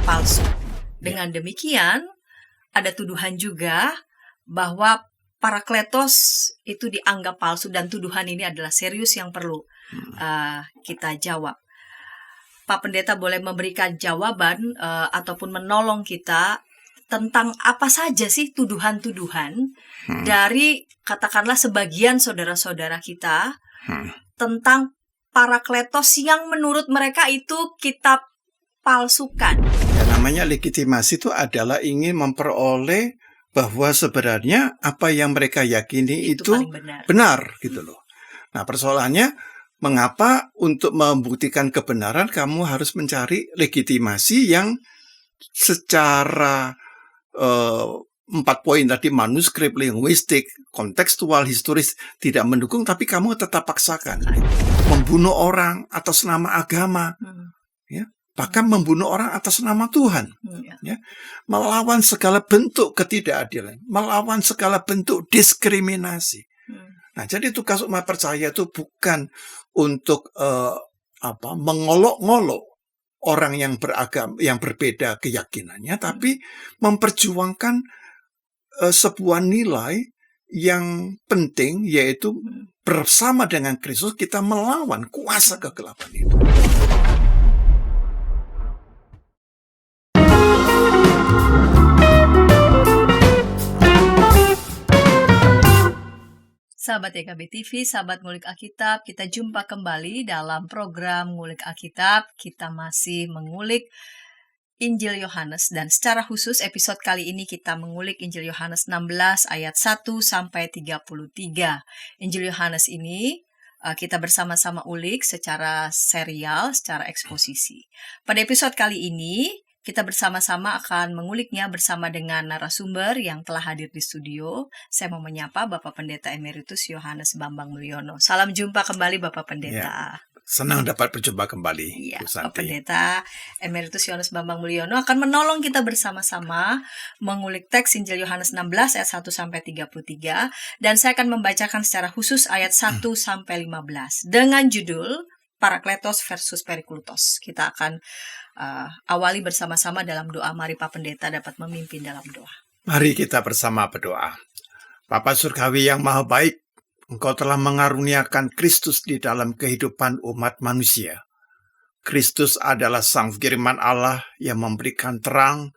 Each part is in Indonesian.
palsu. Dengan demikian, ada tuduhan juga bahwa Parakletos itu dianggap palsu, dan tuduhan ini adalah serius yang perlu kita jawab. Pak Pendeta boleh memberikan jawaban ataupun menolong kita tentang apa saja sih tuduhan-tuduhan dari katakanlah sebagian saudara-saudara kita tentang Parakletos yang menurut mereka itu kita palsukan. Ya, namanya legitimasi itu adalah ingin memperoleh bahwa sebenarnya apa yang mereka yakini itu benar gitu loh. Nah, persoalannya mengapa untuk membuktikan kebenaran kamu harus mencari legitimasi yang secara 4 poin tadi, manuskrip, linguistik, kontekstual, historis tidak mendukung, tapi kamu tetap paksakan. Membunuh orang atas nama agama, ya, bahkan membunuh orang atas nama Tuhan, ya, melawan segala bentuk ketidakadilan, melawan segala bentuk diskriminasi. Nah, jadi tugas umat percaya itu bukan untuk mengolok-ngolok orang yang beragama, yang berbeda keyakinannya, tapi memperjuangkan sebuah nilai yang penting, yaitu bersama dengan Kristus kita melawan kuasa kegelapan itu. Sahabat YKB TV, sahabat Ngulik Alkitab, kita jumpa kembali dalam program Ngulik Alkitab. Kita masih mengulik Injil Yohanes, dan secara khusus episode kali ini kita mengulik Injil Yohanes 16 ayat 1 sampai 33. Injil Yohanes ini kita bersama-sama ulik secara serial, secara eksposisi. Pada episode kali ini kita bersama-sama akan menguliknya bersama dengan narasumber yang telah hadir di studio. Saya mau menyapa Bapak Pendeta Emeritus Yohanes Bambang Mulyono. Salam jumpa kembali Bapak Pendeta. Ya, senang dapat berjumpa kembali. Ya, Bapak Pendeta Emeritus Yohanes Bambang Mulyono akan menolong kita bersama-sama mengulik teks Injil Yohanes 16 ayat 1 sampai 33, dan saya akan membacakan secara khusus ayat 1 sampai 15 dengan judul Parakletos versus Periklutos. Kita akan awali bersama-sama dalam doa. Mari Pak Pendeta dapat memimpin dalam doa. Mari kita bersama berdoa. Bapa Surgawi yang Maha Baik, Engkau telah mengaruniakan Kristus di dalam kehidupan umat manusia. Kristus adalah Sang Firman Allah yang memberikan terang,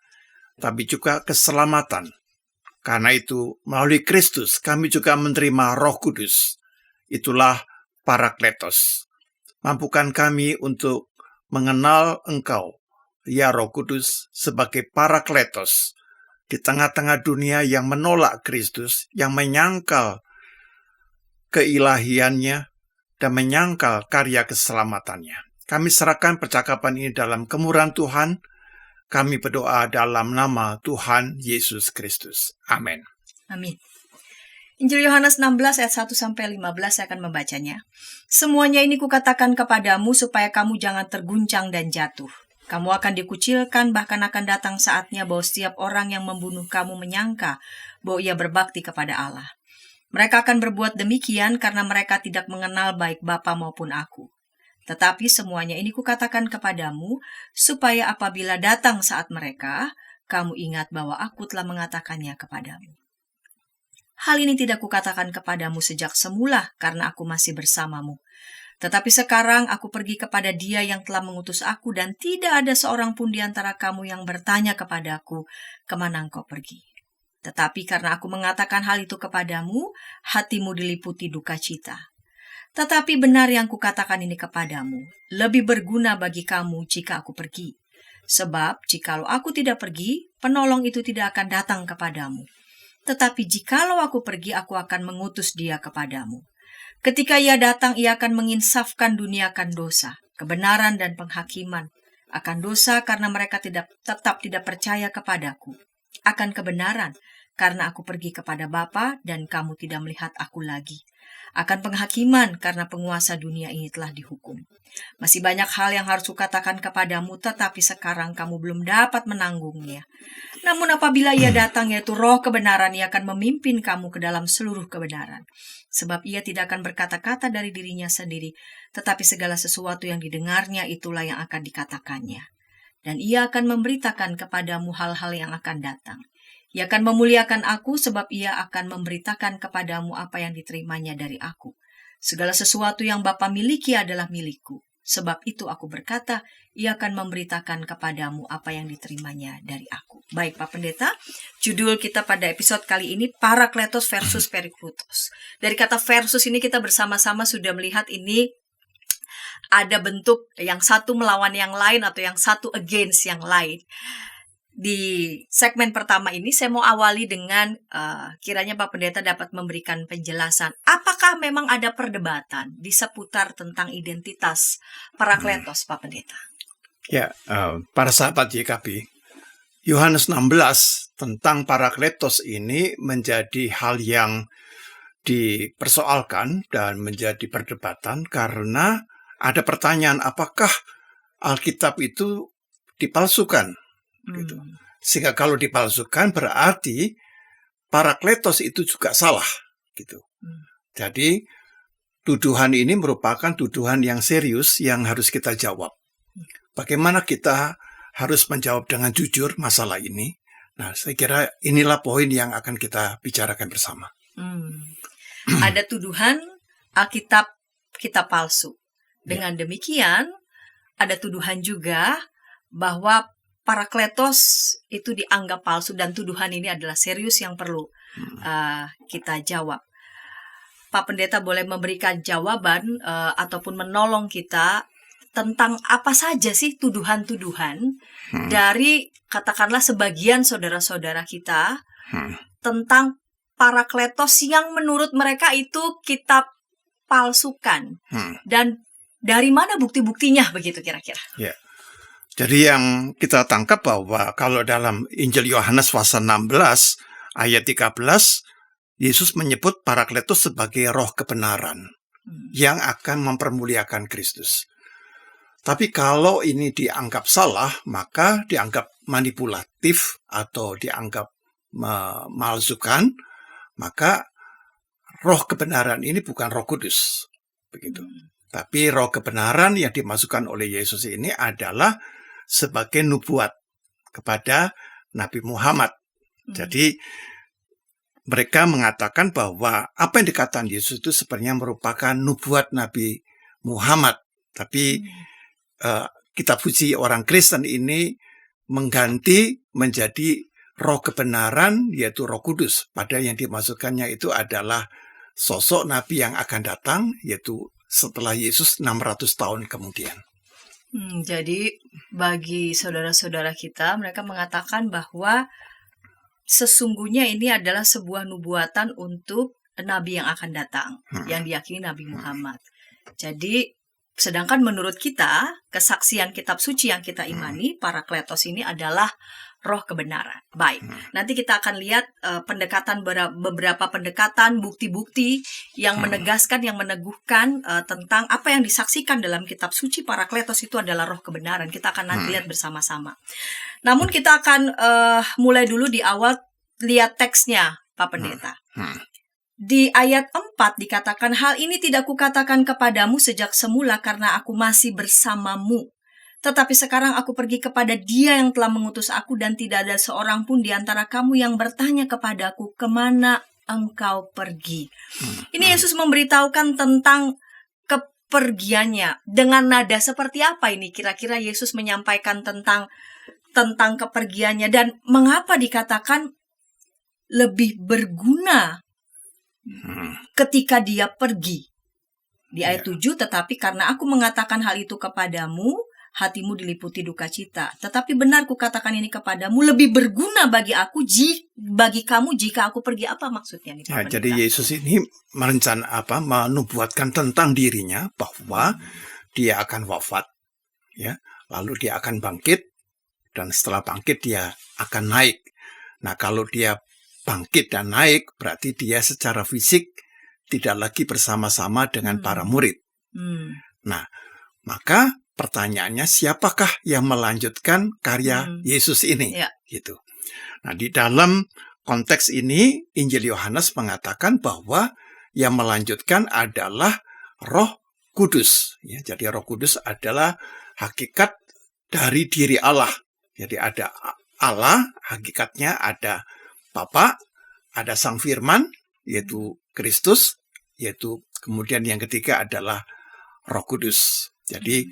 tapi juga keselamatan. Karena itu, melalui Kristus kami juga menerima Roh Kudus. Itulah Parakletos. Mampukan kami untuk mengenal Engkau, ya Roh Kudus, sebagai Parakletos di tengah-tengah dunia yang menolak Kristus, yang menyangkal keilahiannya dan menyangkal karya keselamatannya. Kami serahkan percakapan ini dalam kemurahan Tuhan. Kami berdoa dalam nama Tuhan Yesus Kristus. Amin. Amin. Injil Yohanes 16 ayat 1 sampai 15 saya akan membacanya. Semuanya ini kukatakan kepadamu supaya kamu jangan terguncang dan jatuh. Kamu akan dikucilkan, bahkan akan datang saatnya bahwa setiap orang yang membunuh kamu menyangka bahwa ia berbakti kepada Allah. Mereka akan berbuat demikian karena mereka tidak mengenal baik Bapa maupun aku. Tetapi semuanya ini kukatakan kepadamu supaya apabila datang saat mereka, kamu ingat bahwa aku telah mengatakannya kepadamu. Hal ini tidak kukatakan kepadamu sejak semula karena aku masih bersamamu. Tetapi sekarang aku pergi kepada Dia yang telah mengutus aku, dan tidak ada seorang pun di antara kamu yang bertanya kepadaku, kemana engkau pergi. Tetapi karena aku mengatakan hal itu kepadamu, hatimu diliputi duka cita. Tetapi benar yang kukatakan ini kepadamu, lebih berguna bagi kamu jika aku pergi. Sebab jikalau aku tidak pergi, penolong itu tidak akan datang kepadamu. Tetapi jikalau aku pergi, aku akan mengutus Dia kepadamu. Ketika Ia datang, Ia akan menginsafkan dunia akan dosa, kebenaran dan penghakiman. Akan dosa karena mereka tetap tidak percaya kepadaku. Akan kebenaran karena aku pergi kepada Bapa dan kamu tidak melihat aku lagi. Akan penghakiman karena penguasa dunia ini telah dihukum. Masih banyak hal yang harus kukatakan kepadamu, tetapi sekarang kamu belum dapat menanggungnya. Namun apabila Ia datang, yaitu Roh kebenaran, Ia akan memimpin kamu ke dalam seluruh kebenaran. Sebab Ia tidak akan berkata-kata dari dirinya sendiri, tetapi segala sesuatu yang didengarnya itulah yang akan dikatakannya. dan ia akan memberitakan kepadamu hal-hal yang akan datang. Ia akan memuliakan aku sebab ia akan memberitakan kepadamu apa yang diterimanya dari aku. Segala sesuatu yang Bapa miliki adalah milikku. Sebab itu aku berkata, ia akan memberitakan kepadamu apa yang diterimanya dari aku. Baik Pak Pendeta, judul kita pada episode kali ini Parakletos versus Perikletos. Dari kata versus ini kita bersama-sama sudah melihat ini ada bentuk yang satu melawan yang lain atau yang satu against yang lain. Di segmen pertama ini saya mau awali dengan kiranya Pak Pendeta dapat memberikan penjelasan. Apakah memang ada perdebatan di seputar tentang identitas Parakletos, Pak Pendeta? Ya, para sahabat YKB, Yohanes 16 tentang Parakletos ini menjadi hal yang dipersoalkan dan menjadi perdebatan karena ada pertanyaan apakah Alkitab itu dipalsukan. Gitu. Sehingga kalau dipalsukan berarti Parakletos itu juga salah gitu. Jadi tuduhan ini merupakan tuduhan yang serius yang harus kita jawab. Bagaimana kita harus menjawab dengan jujur masalah ini? Nah, saya kira inilah poin yang akan kita bicarakan bersama. Ada tuduhan Alkitab kitab palsu. Dengan demikian ada tuduhan juga bahwa Parakletos itu dianggap palsu dan tuduhan ini adalah serius yang perlu kita jawab. Pak Pendeta boleh memberikan jawaban ataupun menolong kita tentang apa saja sih tuduhan-tuduhan dari katakanlah sebagian saudara-saudara kita tentang Parakletos yang menurut mereka itu kitab palsukan. Dan dari mana bukti-buktinya begitu kira-kira? Ya. Jadi yang kita tangkap bahwa kalau dalam Injil Yohanes pasal 16 ayat 13, Yesus menyebut Parakletos sebagai roh kebenaran yang akan mempermuliakan Kristus. Tapi kalau ini dianggap salah, maka dianggap manipulatif atau dianggap memalsukan, maka roh kebenaran ini bukan Roh Kudus. Begitu. Tapi roh kebenaran yang dimasukkan oleh Yesus ini adalah sebagai nubuat kepada Nabi Muhammad. Jadi mereka mengatakan bahwa apa yang dikatakan Yesus itu sebenarnya merupakan nubuat Nabi Muhammad. Tapi kitab suci orang Kristen ini mengganti menjadi roh kebenaran, yaitu Roh Kudus. Padahal yang dimasukkannya itu adalah sosok Nabi yang akan datang, yaitu setelah Yesus 600 tahun kemudian. Jadi bagi saudara-saudara kita, mereka mengatakan bahwa sesungguhnya ini adalah sebuah nubuatan untuk Nabi yang akan datang, yang diyakini Nabi Muhammad. Jadi, sedangkan menurut kita, kesaksian kitab suci yang kita imani, Parakletos ini adalah roh kebenaran. Baik, nanti kita akan lihat beberapa pendekatan, bukti-bukti yang menegaskan, yang meneguhkan tentang apa yang disaksikan dalam kitab suci Parakletos itu adalah roh kebenaran. Kita akan nanti lihat bersama-sama. Namun kita akan mulai dulu di awal lihat teksnya, Pak Pendeta. Di ayat 4 dikatakan, hal ini tidak kukatakan kepadamu sejak semula karena aku masih bersamamu. Tetapi sekarang aku pergi kepada Dia yang telah mengutus aku dan tidak ada seorang pun di antara kamu yang bertanya kepadaku, kemana engkau pergi? Ini Yesus memberitahukan tentang kepergiannya. Dengan nada seperti apa ini kira-kira Yesus menyampaikan tentang kepergiannya dan mengapa dikatakan lebih berguna ketika Dia pergi? Di ayat 7, tetapi karena aku mengatakan hal itu kepadamu, hatimu diliputi duka cita. Tetapi benar kukatakan ini kepadamu, lebih berguna bagi kamu jika aku pergi. Apa maksudnya nih, Pak? Jadi Yesus ini menubuatkan tentang dirinya bahwa Dia akan wafat, ya, lalu Dia akan bangkit, dan setelah bangkit Dia akan naik. Nah, kalau Dia bangkit dan naik, berarti Dia secara fisik tidak lagi bersama-sama dengan para murid. Nah, maka pertanyaannya, siapakah yang melanjutkan karya Yesus ini? Gitu. Nah, di dalam konteks ini, Injil Yohanes mengatakan bahwa yang melanjutkan adalah Roh Kudus. Ya, jadi Roh Kudus adalah hakikat dari diri Allah. Jadi ada Allah, hakikatnya ada Bapa, ada Sang Firman, yaitu Kristus, yaitu kemudian yang ketiga adalah Roh Kudus. Jadi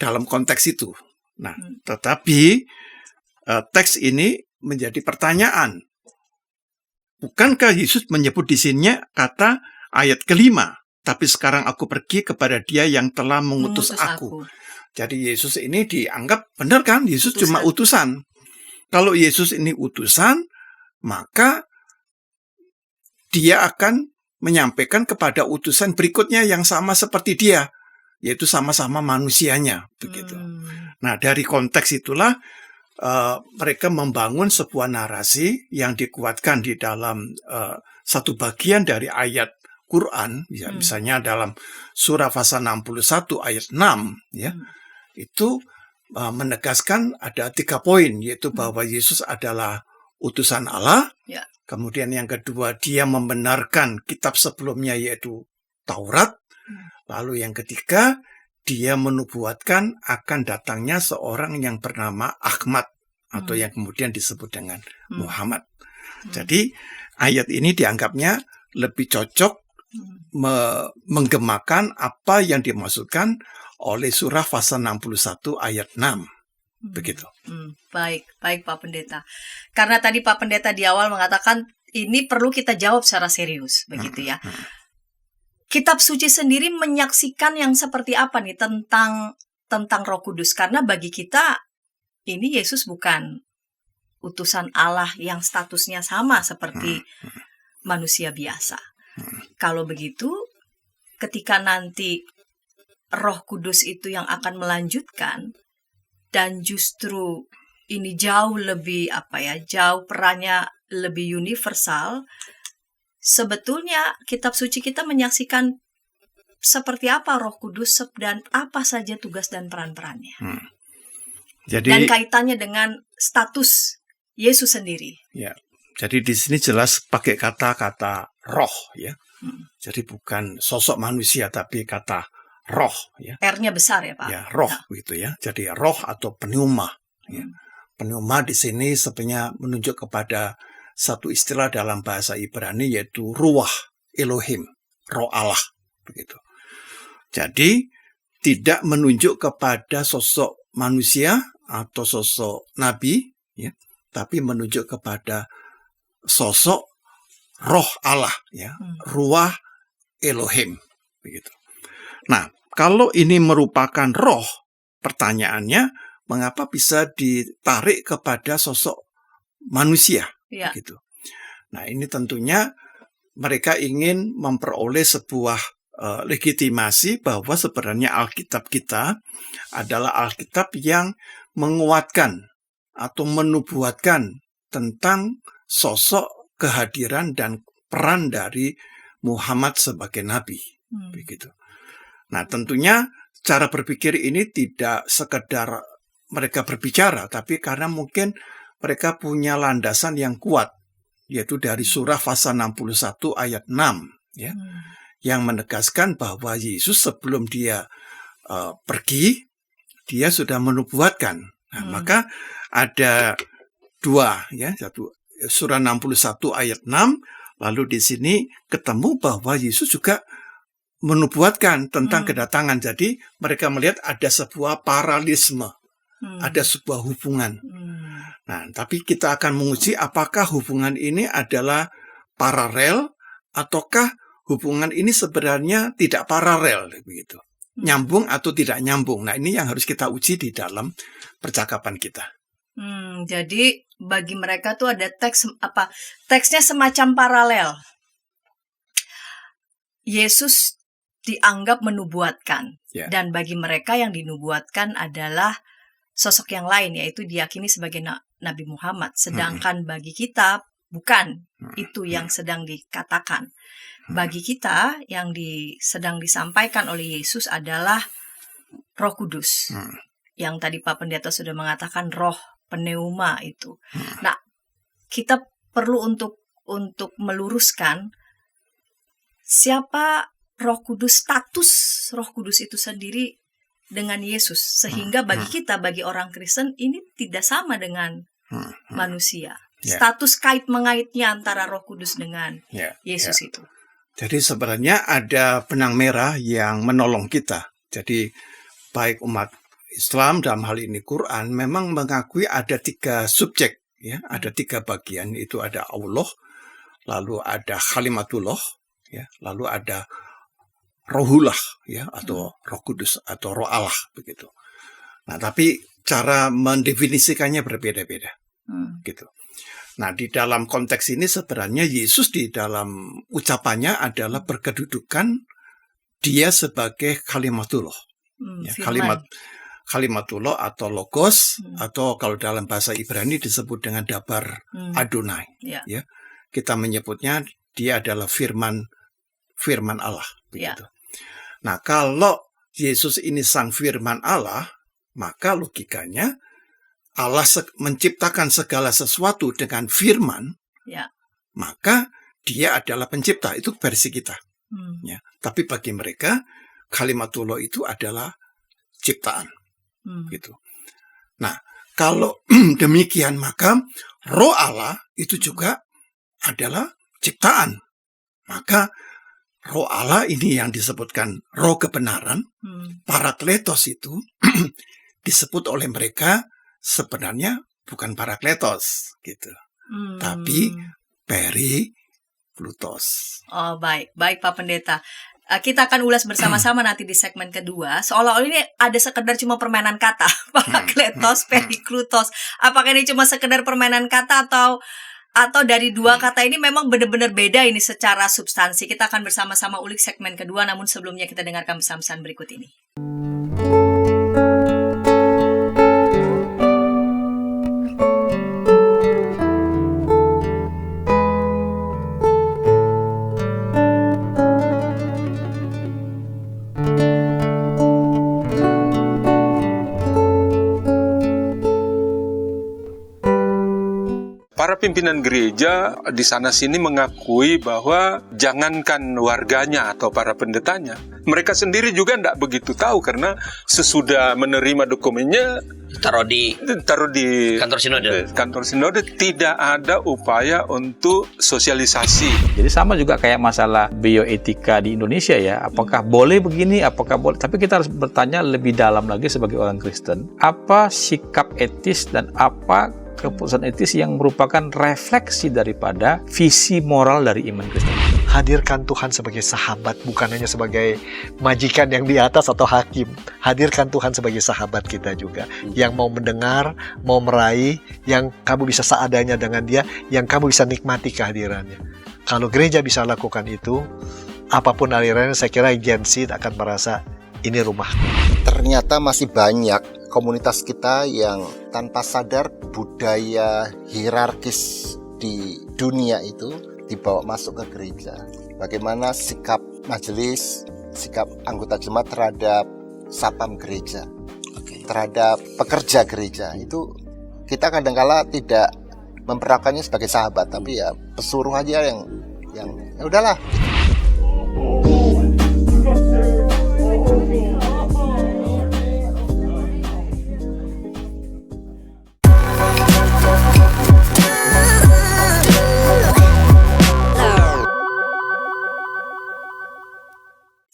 dalam konteks itu. Nah, tetapi teks ini menjadi pertanyaan. Bukankah Yesus menyebut di sini kata ayat kelima, tapi sekarang aku pergi kepada Dia yang telah mengutus aku. Jadi Yesus ini dianggap benar kan? Yesus cuma utusan. Kalau Yesus ini utusan, maka Dia akan menyampaikan kepada utusan berikutnya yang sama seperti Dia, yaitu sama-sama manusianya, begitu. Nah, dari konteks itulah mereka membangun sebuah narasi yang dikuatkan di dalam satu bagian dari ayat Quran, ya, misalnya dalam surah Pasal 61 ayat 6, ya, itu menegaskan ada 3 poin, yaitu bahwa Yesus adalah utusan Allah, kemudian yang kedua Dia membenarkan kitab sebelumnya yaitu Taurat, lalu yang ketiga Dia menubuatkan akan datangnya seorang yang bernama Ahmad, atau yang kemudian disebut dengan Muhammad. Jadi ayat ini dianggapnya lebih cocok menggemakan apa yang dimaksudkan oleh surah Pasal 61 ayat 6. Begitu. Baik Pak Pendeta. Karena tadi Pak Pendeta di awal mengatakan ini perlu kita jawab secara serius, begitu ya. Kitab suci sendiri menyaksikan yang seperti apa nih tentang Roh Kudus? Karena bagi kita ini Yesus bukan utusan Allah yang statusnya sama seperti manusia biasa. Kalau begitu, ketika nanti Roh Kudus itu yang akan melanjutkan, dan justru ini jauh lebih jauh perannya lebih universal. Sebetulnya kitab suci kita menyaksikan seperti apa Roh Kudus dan apa saja tugas dan peran-perannya. Dan kaitannya dengan status Yesus sendiri. Ya, jadi di sini jelas pakai kata-kata roh, ya. Jadi bukan sosok manusia tapi kata roh, ya. R-nya besar ya Pak. Ya, roh gitu ya. Jadi roh atau pneuma. Ya. Pneuma di sini sebenarnya menunjuk kepada satu istilah dalam bahasa Ibrani yaitu ruah Elohim, roh Allah, begitu. Jadi tidak menunjuk kepada sosok manusia atau sosok nabi, ya, tapi menunjuk kepada sosok roh Allah, ya, ruah Elohim, begitu. Nah, kalau ini merupakan roh, pertanyaannya mengapa bisa ditarik kepada sosok manusia? Gitu. Nah, ini tentunya mereka ingin memperoleh sebuah legitimasi bahwa sebenarnya Alkitab kita adalah Alkitab yang menguatkan atau menubuatkan tentang sosok kehadiran dan peran dari Muhammad sebagai nabi. Begitu. Nah, tentunya cara berpikir ini tidak sekedar mereka berbicara, tapi karena mungkin mereka punya landasan yang kuat, yaitu dari surah Pasal 61 ayat 6, ya, yang menegaskan bahwa Yesus sebelum Dia pergi, Dia sudah menubuatkan. Nah, maka ada 2, ya, satu surah 61 ayat 6, lalu di sini ketemu bahwa Yesus juga menubuatkan tentang kedatangan. Jadi mereka melihat ada sebuah paralelisme, ada sebuah hubungan. Nah, tapi kita akan menguji apakah hubungan ini adalah paralel ataukah hubungan ini sebenarnya tidak paralel, begitu. Nyambung atau tidak nyambung. Nah, ini yang harus kita uji di dalam percakapan kita. Jadi bagi mereka tuh ada teksnya semacam paralel. Yesus dianggap menubuatkan, dan bagi mereka yang dinubuatkan adalah sosok yang lain, yaitu diyakini sebagai Nabi Muhammad. Sedangkan bagi kita bukan itu yang sedang dikatakan. Bagi kita yang sedang disampaikan oleh Yesus adalah Roh Kudus. Yang tadi Pak Pendeta sudah mengatakan roh, pneuma itu. Nah, kita perlu untuk meluruskan siapa Roh Kudus, status Roh Kudus itu sendiri dengan Yesus, sehingga bagi kita, bagi orang Kristen, ini tidak sama dengan manusia. Status kait mengaitnya antara Roh Kudus dengan Yesus itu. Jadi sebenarnya ada benang merah yang menolong kita. Jadi baik umat Islam dalam hal ini Quran memang mengakui ada 3 subjek, ya, ada 3 bagian. Itu ada Allah, lalu ada Kalimatullah, ya, lalu ada Rohullah, ya, atau Roh Kudus atau Roh Allah begitu. Nah, tapi cara mendefinisikannya berbeda-beda, gitu. Nah, di dalam konteks ini sebenarnya Yesus di dalam ucapannya adalah berkedudukan dia sebagai Kalimatullah, ya, Kalimatullah atau Logos, atau kalau dalam bahasa Ibrani disebut dengan Dabar Adonai, ya. Kita menyebutnya dia adalah firman Allah, begitu. Nah, kalau Yesus ini sang firman Allah, maka logikanya Allah menciptakan segala sesuatu dengan firman, maka dia adalah pencipta. Itu versi kita. Ya. Tapi bagi mereka, Kalimatullah itu adalah ciptaan. Gitu. Nah, kalau demikian, maka Roh Allah itu juga adalah ciptaan. Maka Roh Allah ini yang disebutkan Roh kebenaran, Parakletos itu disebut oleh mereka sebenarnya bukan Parakletos, gitu, tapi Periklutos. Oh, baik Pak Pendeta. Kita akan ulas bersama-sama nanti di segmen kedua. Seolah-olah ini ada sekedar cuma permainan kata, Parakletos, Periklutos. Apakah ini cuma sekedar permainan kata atau dari 2 kata ini memang benar-benar beda ini secara substansi? Kita akan bersama-sama ulik segmen kedua, namun sebelumnya kita dengarkan pesan-pesan berikut ini. Para pimpinan gereja di sana-sini mengakui bahwa jangankan warganya atau para pendetanya, mereka sendiri juga tidak begitu tahu karena sesudah menerima dokumennya taruh di kantor sinode tidak ada upaya untuk sosialisasi. Jadi sama juga kayak masalah bioetika di Indonesia ya, apakah boleh begini, apakah boleh, tapi kita harus bertanya lebih dalam lagi sebagai orang Kristen, apa sikap etis dan apa keputusan etis yang merupakan refleksi daripada visi moral dari iman Kristen. Hadirkan Tuhan sebagai sahabat, bukan hanya sebagai majikan yang di atas atau hakim. Hadirkan Tuhan sebagai sahabat kita juga, yang mau mendengar, mau meraih, yang kamu bisa seadanya dengan dia, yang kamu bisa nikmati kehadirannya. Kalau gereja bisa lakukan itu, apapun alirannya, saya kira Gen Z akan merasa ini rumah. Ternyata masih banyak komunitas kita yang tanpa sadar budaya hierarkis di dunia itu dibawa masuk ke gereja. Bagaimana sikap majelis, sikap anggota jemaat terhadap sapam gereja, terhadap pekerja gereja, itu kita kadang-kala tidak memperlakukannya sebagai sahabat, tapi ya pesuruh aja yang ya udahlah.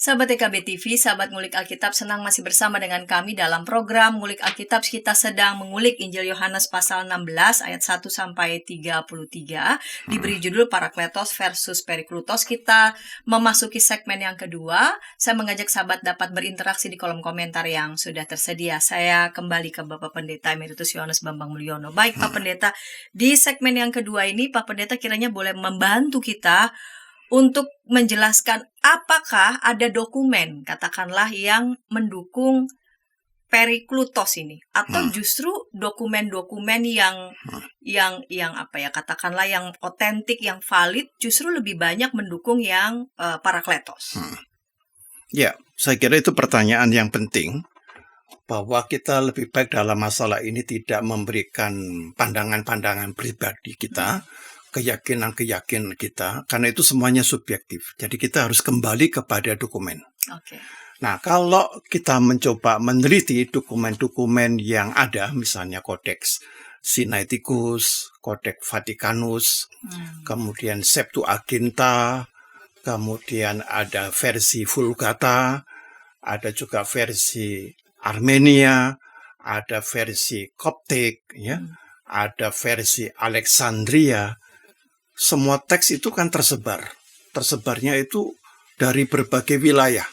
Sahabat EKB TV, sahabat Ngulik Alkitab, senang masih bersama dengan kami dalam program Ngulik Alkitab. Kita sedang mengulik Injil Yohanes pasal 16 ayat 1 sampai 33, diberi judul Parakletos versus Periklutos. Kita memasuki segmen yang kedua. Saya mengajak sahabat dapat berinteraksi di kolom komentar yang sudah tersedia. Saya kembali ke Bapak Pendeta Emeritus Yohanes Bambang Mulyono. Baik Pak Pendeta, di segmen yang kedua ini Pak Pendeta kiranya boleh membantu kita untuk menjelaskan apakah ada dokumen, katakanlah, yang mendukung Periklutos ini, atau justru dokumen-dokumen yang apa ya, katakanlah yang otentik, yang valid, justru lebih banyak mendukung yang Parakletos. Ya, saya kira itu pertanyaan yang penting, bahwa kita lebih baik dalam masalah ini tidak memberikan pandangan-pandangan pribadi kita, keyakinan-keyakinan kita, karena itu semuanya subjektif. Jadi kita harus kembali kepada dokumen. Nah, kalau kita mencoba meneliti dokumen-dokumen yang ada, misalnya Codex Sinaiticus, Codex Vaticanus, kemudian Septuaginta, kemudian ada versi Vulgata, ada juga versi Armenia, ada versi Koptik, ya, ada versi Alexandria. Semua teks itu kan tersebarnya itu dari berbagai wilayah.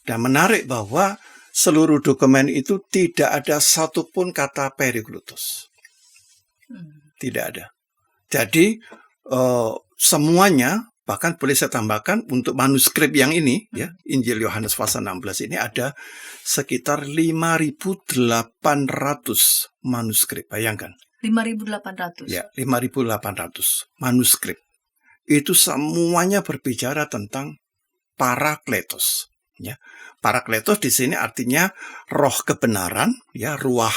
Dan menarik bahwa seluruh dokumen itu tidak ada satupun kata Periklutos. Tidak ada. Jadi semuanya, bahkan boleh saya tambahkan untuk manuskrip yang ini, ya, Injil Yohanes pasal 16 ini ada sekitar 5.800 manuskrip. Bayangkan. 5.800. Ya, 5.800 manuskrip. Itu semuanya berbicara tentang Parakletos. Ya, Parakletos di sini artinya roh kebenaran, ya, ruah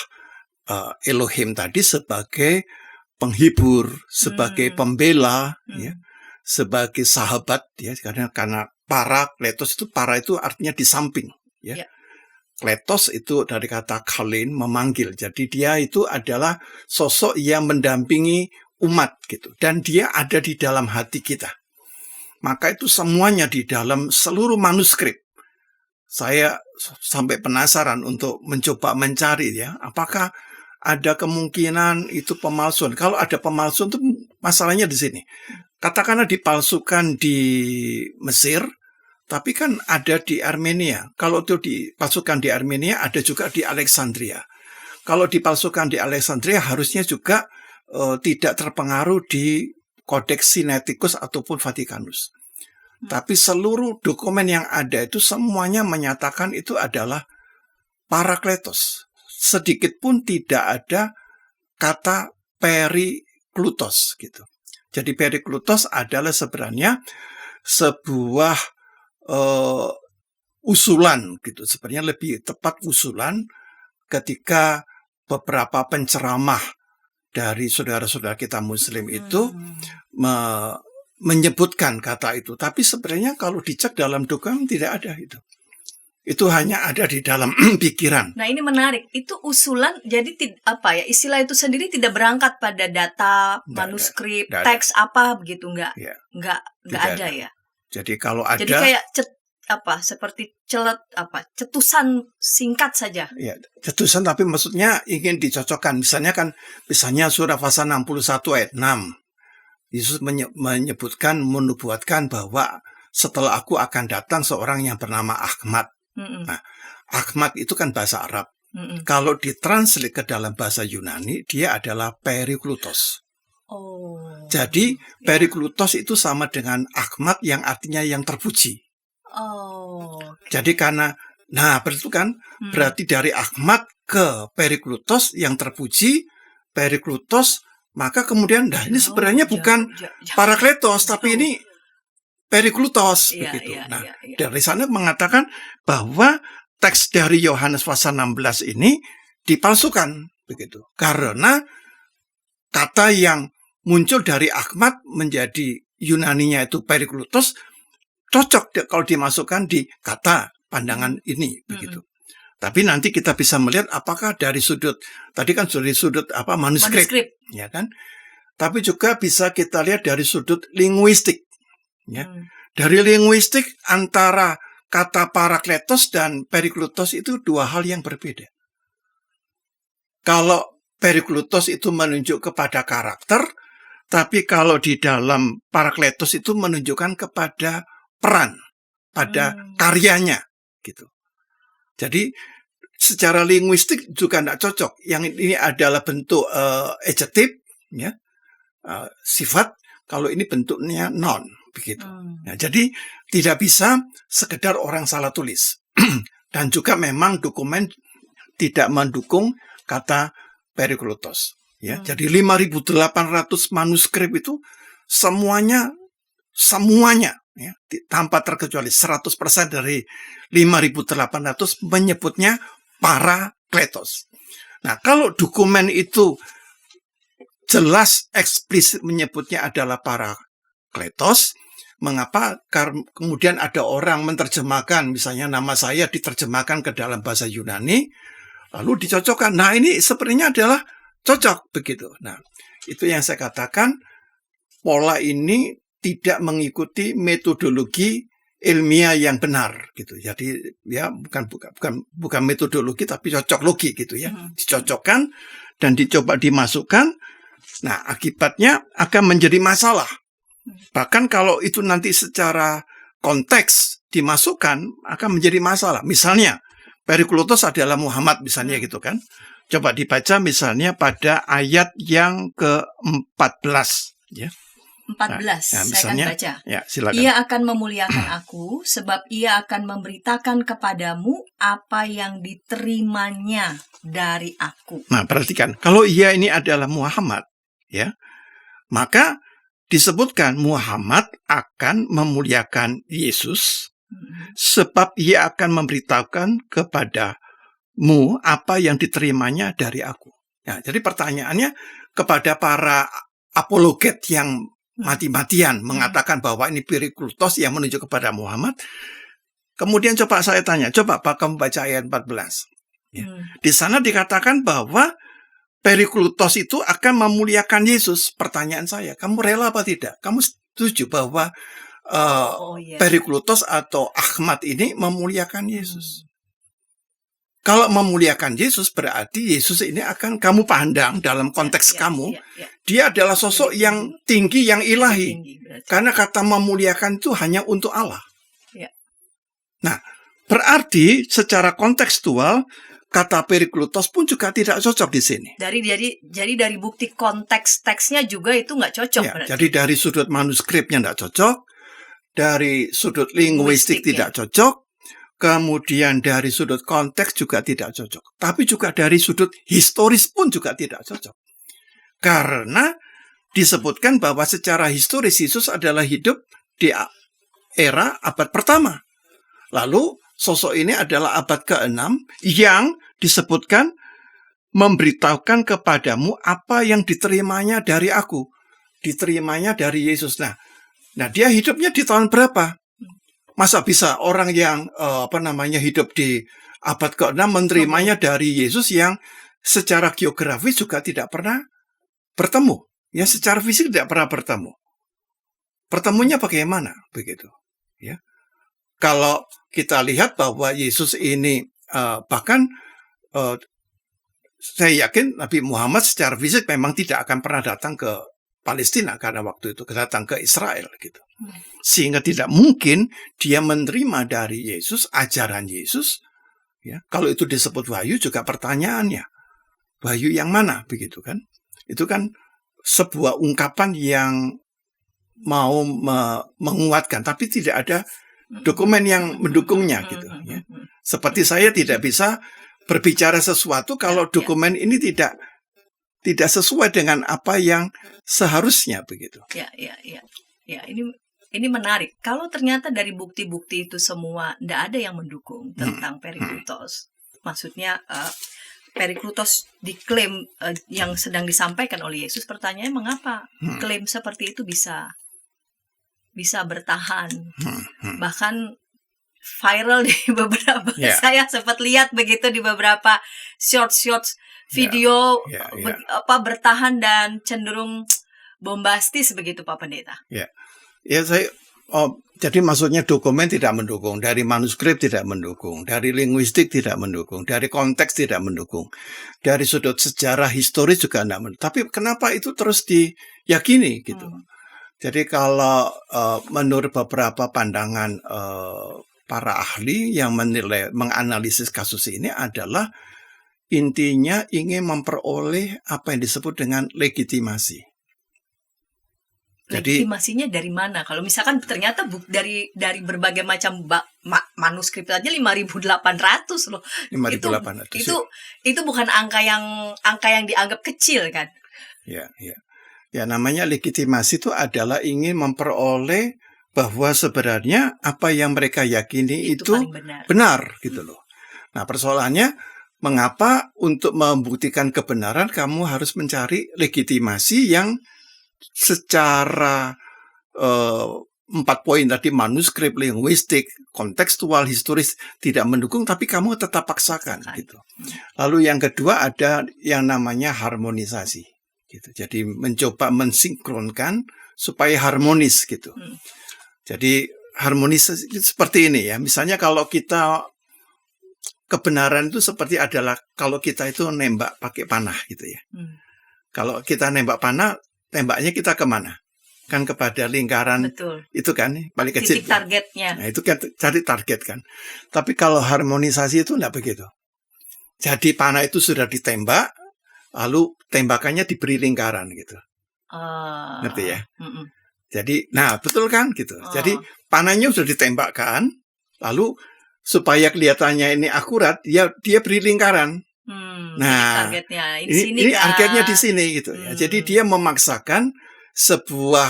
Elohim tadi sebagai penghibur, sebagai pembela, ya, sebagai sahabat, ya, karena Parakletos itu artinya di samping, ya. Kletos itu dari kata kalin, memanggil. Jadi dia itu adalah sosok yang mendampingi umat gitu, dan dia ada di dalam hati kita. Maka itu semuanya di dalam seluruh manuskrip. Saya sampai penasaran untuk mencoba mencari, ya, apakah ada kemungkinan itu pemalsuan. Kalau ada pemalsuan itu masalahnya di sini. Katakanlah dipalsukan di Mesir, tapi kan ada di Armenia. Kalau itu dipalsukan di Armenia, ada juga di Alexandria. Kalau dipalsukan di Alexandria, harusnya juga tidak terpengaruh di Codex Sinaiticus ataupun Vaticanus. Tapi seluruh dokumen yang ada itu semuanya menyatakan itu adalah Parakletos. Sedikit pun tidak ada kata Periklutos gitu. Jadi Periklutos adalah sebenarnya sebuah usulan gitu. Sebenarnya lebih tepat usulan ketika beberapa penceramah dari saudara-saudara kita Muslim itu menyebutkan kata itu. Tapi sebenarnya kalau dicek dalam dokumen tidak ada itu. Itu hanya ada di dalam pikiran. Nah, ini menarik. Itu usulan, jadi istilah itu sendiri tidak berangkat pada data, manuskrip, teks apa begitu, enggak ada ya. Jadi kalau ada, jadi kayak seperti cetusan singkat saja. Ya, cetusan tapi maksudnya ingin dicocokkan. Misalnya surah pasal 61 ayat 6. Yesus menyebutkan, menubuatkan bahwa setelah aku akan datang seorang yang bernama Ahmad. Nah, Ahmad itu kan bahasa Arab. Kalau ditranslate ke dalam bahasa Yunani, dia adalah Periklutos. Jadi Periklutos itu sama dengan Ahmad yang artinya yang terpuji. Jadi berarti dari Ahmad ke Periklutos yang terpuji, Periklutos, maka kemudian ini sebenarnya bukan Parakletos, tapi ini Periklutos begitu. Dari sana mengatakan bahwa teks dari Yohanes pasal 16 ini dipalsukan begitu. Karena kata yang muncul dari Ahmad menjadi Yunaninya itu Periklutos cocok kalau dimasukkan di kata pandangan ini begitu. Tapi nanti kita bisa melihat apakah dari sudut manuskrip, ya kan? Tapi juga bisa kita lihat dari sudut linguistik, ya. Dari linguistik antara kata Parakletos dan Periklutos itu dua hal yang berbeda. Kalau Periklutos itu menunjuk kepada karakter, tapi kalau di dalam Parakletos itu menunjukkan kepada peran, pada karyanya, gitu. Jadi secara linguistik juga tidak cocok. Yang ini adalah bentuk adjektif, ya, sifat. Kalau ini bentuknya noun, begitu. Nah, jadi tidak bisa sekedar orang salah tulis. Dan juga memang dokumen tidak mendukung kata Periklutos. Ya, jadi 5.800 manuskrip itu semuanya, ya, tanpa terkecuali 100% dari 5.800 menyebutnya Parakletos. Nah, kalau dokumen itu jelas eksplisit menyebutnya adalah Parakletos, mengapa kemudian ada orang menerjemahkan, misalnya nama saya diterjemahkan ke dalam bahasa Yunani, lalu dicocokkan. Nah, ini sepertinya adalah cocok begitu. Nah, itu yang saya katakan, pola ini tidak mengikuti metodologi ilmiah yang benar gitu. Jadi ya bukan metodologi tapi cocok logi gitu ya. Dicocokkan dan dicoba dimasukkan. Nah, akibatnya akan menjadi masalah. Bahkan kalau itu nanti secara konteks dimasukkan akan menjadi masalah. Misalnya Periklutos adalah Muhammad misalnya gitu kan. Coba dibaca misalnya pada ayat yang ke-14 ya. 14, saya akan baca. Ya, silakan. Ia akan memuliakan aku, sebab ia akan memberitakan kepadamu apa yang diterimanya dari aku. Nah, perhatikan, kalau ia ini adalah Muhammad, ya, maka disebutkan Muhammad akan memuliakan Yesus, sebab ia akan memberitakan kepadamu apa yang diterimanya dari aku. Nah, jadi pertanyaannya kepada para apologet yang mati-matian mengatakan bahwa ini Periklutos yang menunjuk kepada Muhammad. Kemudian coba saya tanya, coba Pak kamu baca ayat 14. Ya. Di sana dikatakan bahwa Periklutos itu akan memuliakan Yesus. Pertanyaan saya, kamu rela apa tidak? Kamu setuju bahwa Periklutos atau Ahmad ini memuliakan Yesus? Kalau memuliakan Yesus berarti Yesus ini akan kamu pandang dalam konteks kamu. Dia adalah sosok yang tinggi, yang ilahi. Karena kata memuliakan itu hanya untuk Allah. Nah, berarti secara kontekstual kata Periklutos pun juga tidak cocok di sini. Jadi dari bukti konteks teksnya juga itu nggak cocok. Ya, jadi dari sudut manuskripnya nggak cocok, dari sudut linguistik tidak cocok, kemudian dari sudut konteks juga tidak cocok. Tapi juga dari sudut historis pun juga tidak cocok. Karena disebutkan bahwa secara historis Yesus adalah hidup di era abad pertama. Lalu sosok ini adalah abad ke-6 yang disebutkan memberitahukan kepadamu apa yang diterimanya dari aku. Diterimanya dari Yesus. Nah dia hidupnya di tahun berapa? Masa bisa orang yang hidup di abad ke-6 menerimanya dari Yesus yang secara geografis juga tidak pernah bertemu. Ya, secara fisik tidak pernah bertemu. Pertemunya bagaimana? Begitu. Ya. Kalau kita lihat bahwa Yesus ini saya yakin Nabi Muhammad secara fisik memang tidak akan pernah datang ke Palestina karena waktu itu datang ke Israel gitu. Sehingga tidak mungkin dia menerima dari Yesus ajaran Yesus. Ya, kalau itu disebut wahyu juga pertanyaannya, wahyu yang mana begitu kan? Itu kan sebuah ungkapan yang mau menguatkan, tapi tidak ada dokumen yang mendukungnya gitu. Ya. Seperti saya tidak bisa berbicara sesuatu kalau dokumen ini tidak sesuai dengan apa yang seharusnya begitu. Ya, ini menarik. Kalau ternyata dari bukti-bukti itu semua tidak ada yang mendukung tentang Periklutos. Maksudnya Periklutos diklaim yang sedang disampaikan oleh Yesus. Pertanyaannya mengapa klaim seperti itu bisa bertahan? Bahkan viral di beberapa. Saya sempat lihat begitu di beberapa short video bertahan dan cenderung bombastis begitu Pak Pendeta. Jadi maksudnya dokumen tidak mendukung, dari manuskrip tidak mendukung, dari linguistik tidak mendukung, dari konteks tidak mendukung, dari sudut sejarah historis juga tidak mendukung. Tapi kenapa itu terus diyakini gitu? Jadi kalau menurut beberapa pandangan para ahli yang menganalisis kasus ini adalah intinya ingin memperoleh apa yang disebut dengan legitimasi. Jadi, legitimasinya dari mana? Kalau misalkan ternyata dari berbagai macam manuskrip aja 5.800 loh. 5.800. Itu bukan angka yang dianggap kecil kan? Ya, namanya legitimasi itu adalah ingin memperoleh bahwa sebenarnya apa yang mereka yakini itu benar gitu loh. Nah, persoalannya mengapa untuk membuktikan kebenaran kamu harus mencari legitimasi yang secara 4 poin tadi, manuskrip, linguistik, kontekstual, historis tidak mendukung, tapi kamu tetap paksakan gitu. Lalu yang kedua ada yang namanya harmonisasi gitu. Jadi mencoba mensinkronkan supaya harmonis gitu. Jadi harmonisasi seperti ini ya. Misalnya kalau kita kebenaran itu seperti adalah kalau kita itu nembak pakai panah gitu ya. Kalau kita nembak panah, tembaknya kita kemana? Kan kepada lingkaran. Betul. Itu kan paling kecil. Titik targetnya. Nah, itu kan cari target kan. Tapi kalau harmonisasi itu enggak begitu. Jadi panah itu sudah ditembak, lalu tembakannya diberi lingkaran gitu. Ngerti ya? Jadi, nah betul kan gitu. Jadi panahnya sudah ditembakkan, lalu supaya kelihatannya ini akurat, dia beri lingkaran. Nah, targetnya ini targetnya di sini gitu ya. Jadi dia memaksakan sebuah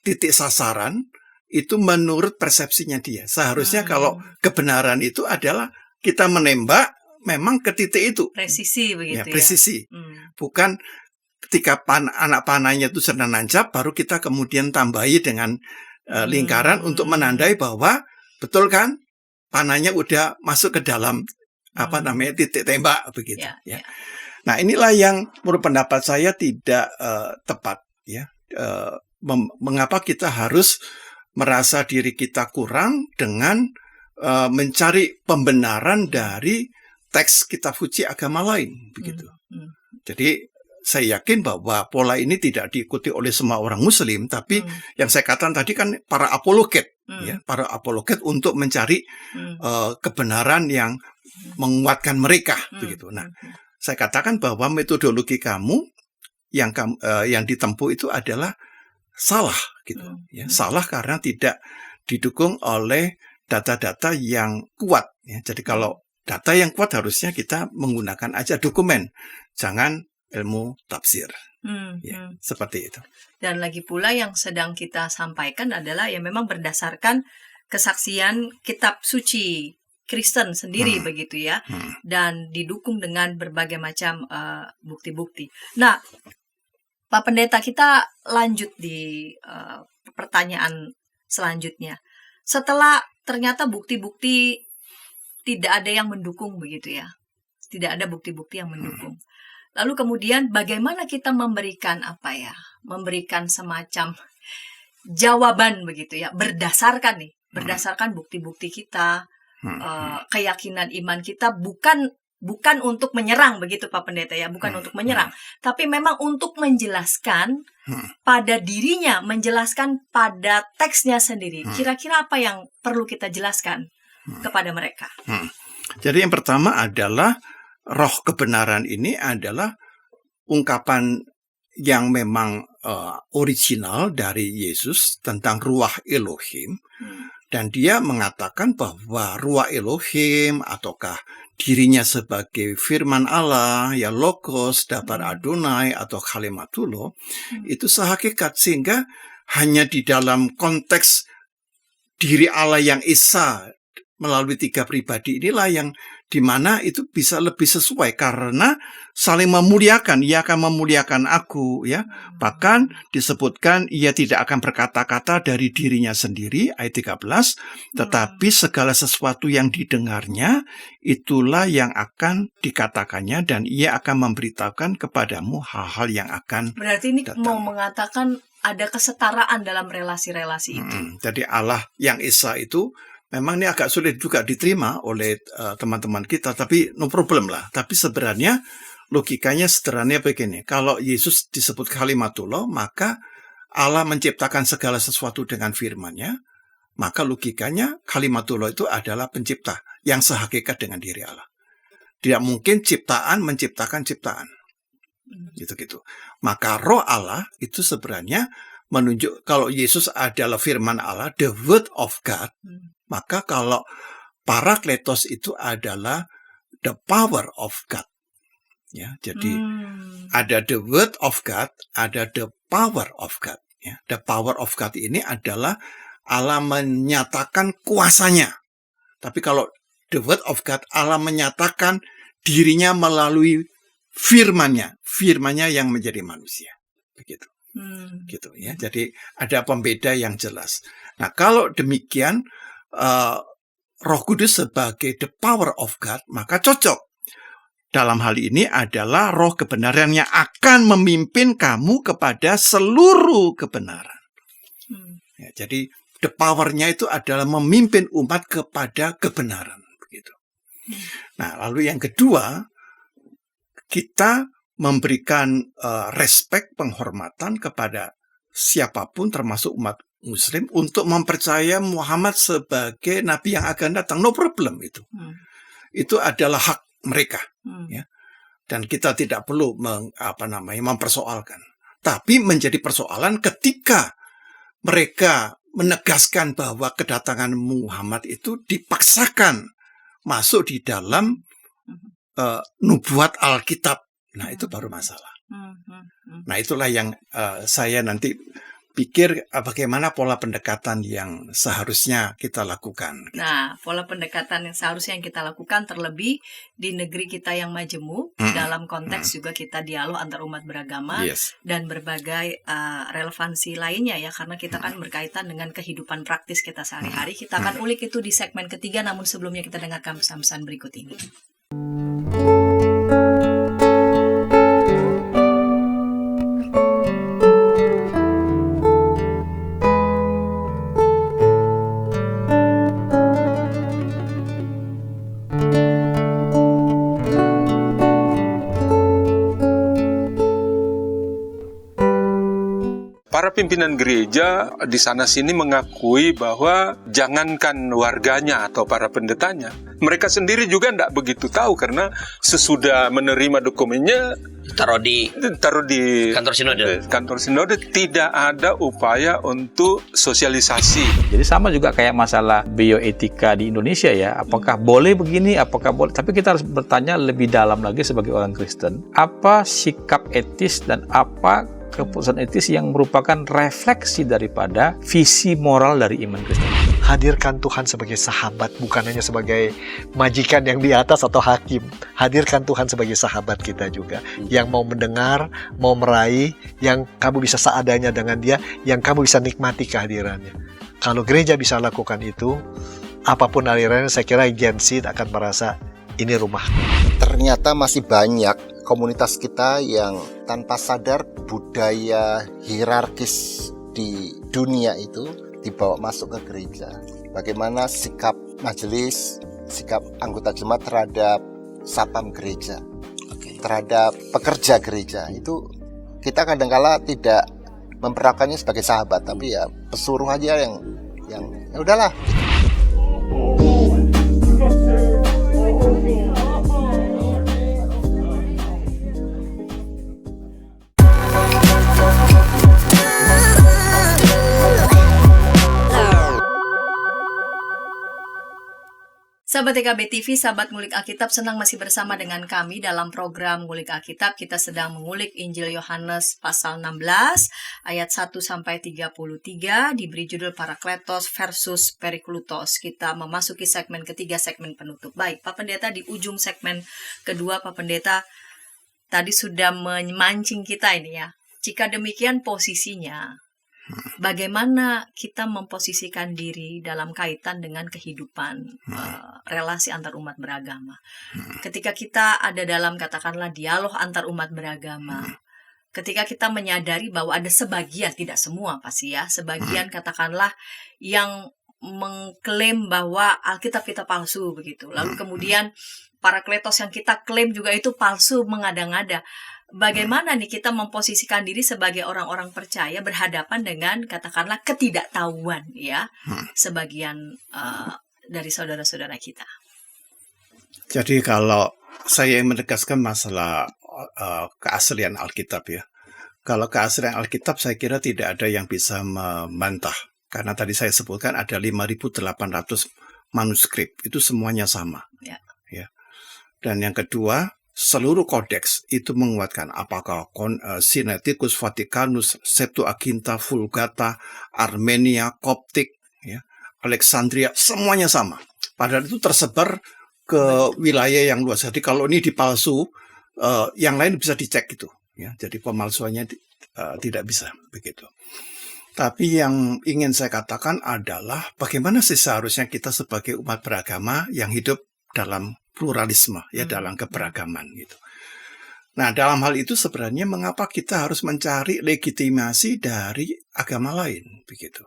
titik sasaran itu menurut persepsinya dia. Seharusnya kalau kebenaran itu adalah kita menembak memang ke titik itu. Presisi begitu ya. Presisi. Bukan ketika anak panahnya itu sedang nancap, baru kita kemudian tambahi dengan lingkaran untuk menandai bahwa betul kan panahnya udah masuk ke dalam titik tembak begitu ya. Nah, inilah yang menurut pendapat saya tidak tepat ya. Mengapa kita harus merasa diri kita kurang dengan mencari pembenaran dari teks kitab suci agama lain begitu. Jadi saya yakin bahwa pola ini tidak diikuti oleh semua orang Muslim, tapi yang saya katakan tadi kan para apologet ya, para apologet untuk mencari kebenaran yang menguatkan mereka begitu. Nah, saya katakan bahwa metodologi kamu yang ditempuh itu adalah salah gitu ya. Salah karena tidak didukung oleh data-data yang kuat ya. Jadi kalau data yang kuat harusnya kita menggunakan aja dokumen, jangan ilmu tafsir. Seperti itu. Dan lagi pula yang sedang kita sampaikan adalah yang memang berdasarkan kesaksian kitab suci Kristen sendiri begitu ya, dan didukung dengan berbagai macam bukti-bukti. Nah, Pak Pendeta, kita lanjut di pertanyaan selanjutnya. Setelah ternyata bukti-bukti tidak ada yang mendukung begitu ya, tidak ada bukti-bukti yang mendukung. Lalu kemudian bagaimana kita memberikan memberikan semacam jawaban begitu ya, berdasarkan bukti-bukti kita. Keyakinan iman kita bukan untuk menyerang begitu Pak Pendeta ya, bukan untuk menyerang, tapi memang untuk menjelaskan pada dirinya, menjelaskan pada teksnya sendiri. Kira-kira apa yang perlu kita jelaskan kepada mereka? Jadi yang pertama adalah roh kebenaran ini adalah ungkapan yang memang original dari Yesus tentang ruah Elohim. Dan dia mengatakan bahwa ruah Elohim ataukah dirinya sebagai firman Allah, ya logos, dabar Adonai atau kalimatullah, itu sehakikat. Sehingga hanya di dalam konteks diri Allah yang esa melalui 3 pribadi inilah yang dimana itu bisa lebih sesuai karena saling memuliakan. Ia akan memuliakan aku ya. Bahkan disebutkan ia tidak akan berkata-kata dari dirinya sendiri ayat 13, tetapi segala sesuatu yang didengarnya itulah yang akan dikatakannya dan ia akan memberitahukan kepadamu hal-hal yang akan berarti ini datang. mau mengatakan ada kesetaraan dalam relasi-relasi itu. Jadi Allah yang esa itu memang ini agak sulit juga diterima oleh teman-teman kita, tapi no problem lah. Tapi sebenarnya logikanya sederhananya begini. Kalau Yesus disebut kalimatullah, maka Allah menciptakan segala sesuatu dengan firman-Nya, maka logikanya kalimatullah itu adalah pencipta yang sehakikat dengan diri Allah. Tidak mungkin ciptaan menciptakan ciptaan. Gitu-gitu. Maka roh Allah itu sebenarnya menunjuk kalau Yesus adalah firman Allah, the word of God. Maka kalau Parakletos itu adalah the power of God. Ya, jadi ada the word of God, ada the power of God. Ya, the power of God ini adalah Allah menyatakan kuasanya. Tapi kalau the word of God, Allah menyatakan dirinya melalui firman-Nya yang menjadi manusia. Begitu. gitu ya. Jadi ada pembeda yang jelas. Nah, kalau demikian Roh Kudus sebagai the power of God, maka cocok. Dalam hal ini adalah roh kebenaran yang akan memimpin kamu kepada seluruh kebenaran. Ya, jadi the power-nya itu adalah memimpin umat kepada kebenaran. Begitu. Nah, lalu yang kedua, kita memberikan respect, penghormatan kepada siapapun termasuk umat Muslim untuk mempercaya Muhammad sebagai nabi yang akan datang. No problem itu. Itu adalah hak mereka. Ya. Dan kita tidak perlu mempersoalkan. Tapi menjadi persoalan ketika mereka menegaskan bahwa kedatangan Muhammad itu dipaksakan masuk di dalam nubuat Alkitab. Nah, itu baru masalah. Nah, itulah yang saya nanti pikir bagaimana pola pendekatan yang seharusnya kita lakukan. Nah, pola pendekatan yang seharusnya kita lakukan terlebih di negeri kita yang majemuk, dalam konteks juga kita dialog antar umat beragama dan berbagai relevansi lainnya ya, karena kita kan berkaitan dengan kehidupan praktis kita sehari-hari. Kita akan ulik itu di segmen ketiga, namun sebelumnya kita dengarkan pesan-pesan berikut ini. Para pimpinan gereja di sana-sini mengakui bahwa jangankan warganya atau para pendetanya, mereka sendiri juga tidak begitu tahu karena sesudah menerima dokumennya taruh di kantor sinode tidak ada upaya untuk sosialisasi. Jadi sama juga kayak masalah bioetika di Indonesia ya, apakah boleh begini, apakah boleh, tapi kita harus bertanya lebih dalam lagi sebagai orang Kristen, apa sikap etis dan apa keputusan etis yang merupakan refleksi daripada visi moral dari iman Kristen. Hadirkan Tuhan sebagai sahabat, bukan hanya sebagai majikan yang di atas atau hakim. Hadirkan Tuhan sebagai sahabat kita juga, yang mau mendengar, mau meraih, yang kamu bisa seadanya dengan dia, yang kamu bisa nikmati kehadirannya. Kalau gereja bisa lakukan itu, apapun alirannya, saya kira Gen Z akan merasa ini rumah. Ternyata masih banyak komunitas kita yang tanpa sadar budaya hierarkis di dunia itu dibawa masuk ke gereja. Bagaimana sikap majelis, sikap anggota jemaat terhadap sapam gereja, terhadap pekerja gereja, itu kita kadang-kala tidak memperlakukannya sebagai sahabat, tapi ya pesuruh aja yang ya udahlah. Sahabat TKB TV, sahabat Ngulik Alkitab, senang masih bersama dengan kami dalam program Ngulik Alkitab. Kita sedang mengulik Injil Yohanes pasal 16 ayat 1-33, diberi judul Parakletos versus Periklutos. Kita memasuki segmen ketiga, segmen penutup. Baik, Pak Pendeta, di ujung segmen kedua, Pak Pendeta tadi sudah memancing kita ini ya. Jika demikian posisinya, bagaimana kita memposisikan diri dalam kaitan dengan kehidupan relasi antar umat beragama. Ketika kita ada dalam katakanlah dialog antar umat beragama, ketika kita menyadari bahwa ada sebagian, tidak semua pasti ya, sebagian katakanlah yang mengklaim bahwa Alkitab kita palsu begitu. Lalu kemudian Parakletos yang kita klaim juga itu palsu, mengada-ngada. Bagaimana nih kita memposisikan diri sebagai orang-orang percaya berhadapan dengan katakanlah ketidaktahuan ya sebagian dari saudara-saudara kita. Jadi kalau saya menegaskan masalah keaslian Alkitab ya. Kalau keaslian Alkitab saya kira tidak ada yang bisa membantah. Karena tadi saya sebutkan ada 5.800 manuskrip. Itu semuanya sama. Ya. Dan yang kedua, seluruh kodeks itu menguatkan apakah Sinaiticus, Vaticanus, Septuaginta, Vulgata, Armenia, Koptik, ya, Alexandria, semuanya sama. Padahal itu tersebar ke wilayah yang luas. Jadi kalau ini dipalsu, yang lain bisa dicek itu. ya. Jadi pemalsuannya tidak bisa begitu. Tapi yang ingin saya katakan adalah bagaimana sih seharusnya kita sebagai umat beragama yang hidup dalam pluralisme, ya, dalam keberagaman gitu. Nah, dalam hal itu sebenarnya mengapa kita harus mencari legitimasi dari agama lain begitu.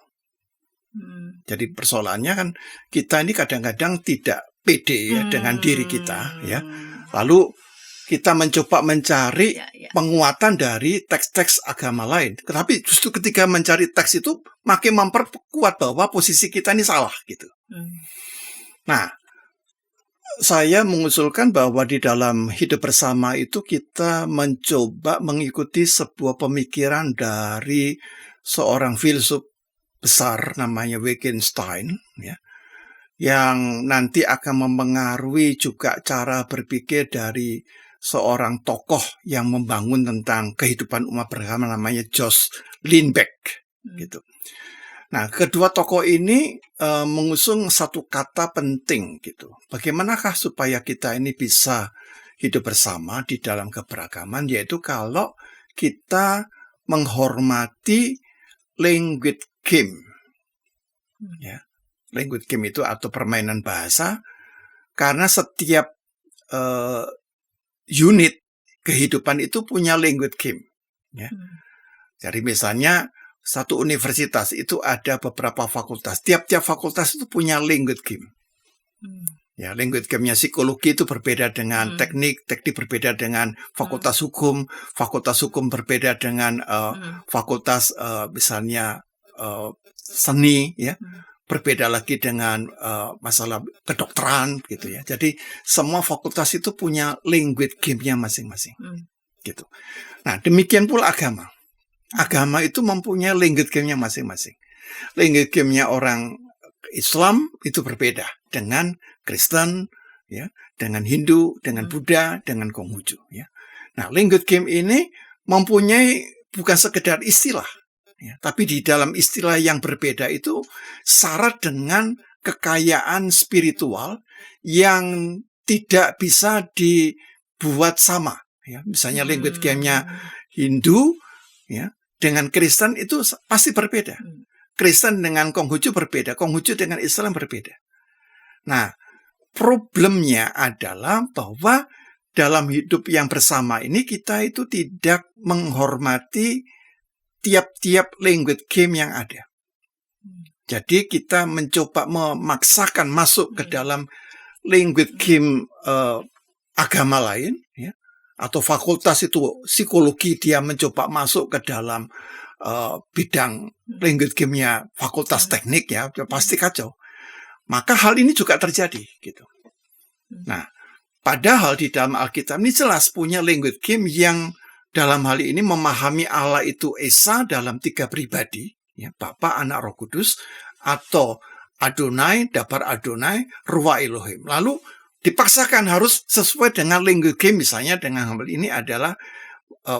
Jadi persoalannya kan kita ini kadang-kadang tidak pede ya dengan diri kita, ya. Lalu kita mencoba mencari penguatan dari teks-teks agama lain. Tetapi justru ketika mencari teks itu makin memperkuat bahwa posisi kita ini salah gitu. Nah, saya mengusulkan bahwa di dalam hidup bersama itu kita mencoba mengikuti sebuah pemikiran dari seorang filsuf besar namanya Wittgenstein, ya, yang nanti akan mempengaruhi juga cara berpikir dari seorang tokoh yang membangun tentang kehidupan umat beragama namanya Josh Lindbeck gitu. Nah, kedua tokoh ini mengusung satu kata penting gitu. Bagaimanakah supaya kita ini bisa hidup bersama di dalam keberagaman, yaitu kalau kita menghormati language game. Ya. Language game itu atau permainan bahasa, karena setiap unit kehidupan itu punya language game. Ya. Jadi misalnya satu universitas itu ada beberapa fakultas. Tiap-tiap fakultas itu punya language game. Ya, language game-nya psikologi itu berbeda dengan teknik berbeda dengan fakultas hukum berbeda dengan fakultas misalnya seni, ya. Berbeda lagi dengan masalah kedokteran gitu ya. Jadi semua fakultas itu punya language game-nya masing-masing. Gitu. Nah, demikian pula agama. Agama itu mempunyai language game-nya masing-masing. Language game-nya orang Islam itu berbeda dengan Kristen, ya, dengan Hindu, dengan Buddha, dengan Konghucu, ya. Nah, language game ini mempunyai bukan sekedar istilah, ya, tapi di dalam istilah yang berbeda itu syarat dengan kekayaan spiritual yang tidak bisa dibuat sama. Ya. Misalnya language game-nya Hindu, ya, dengan Kristen itu pasti berbeda. Kristen dengan Konghucu berbeda, Konghucu dengan Islam berbeda. Nah, problemnya adalah bahwa dalam hidup yang bersama ini kita itu tidak menghormati tiap-tiap language game yang ada. Jadi kita mencoba memaksakan masuk ke dalam language game agama lain, ya. Atau fakultas itu psikologi dia mencoba masuk ke dalam bidang language game-nya fakultas teknik, ya, pasti kacau. Maka hal ini juga terjadi gitu. Nah, padahal di dalam Alkitab ini jelas punya language game yang dalam hal ini memahami Allah itu Esa dalam 3 pribadi, ya, Bapa, Anak, Roh Kudus, atau Adonai, Dabar Adonai, Ruah Elohim. Lalu dipaksakan harus sesuai dengan language game, misalnya dengan hal ini adalah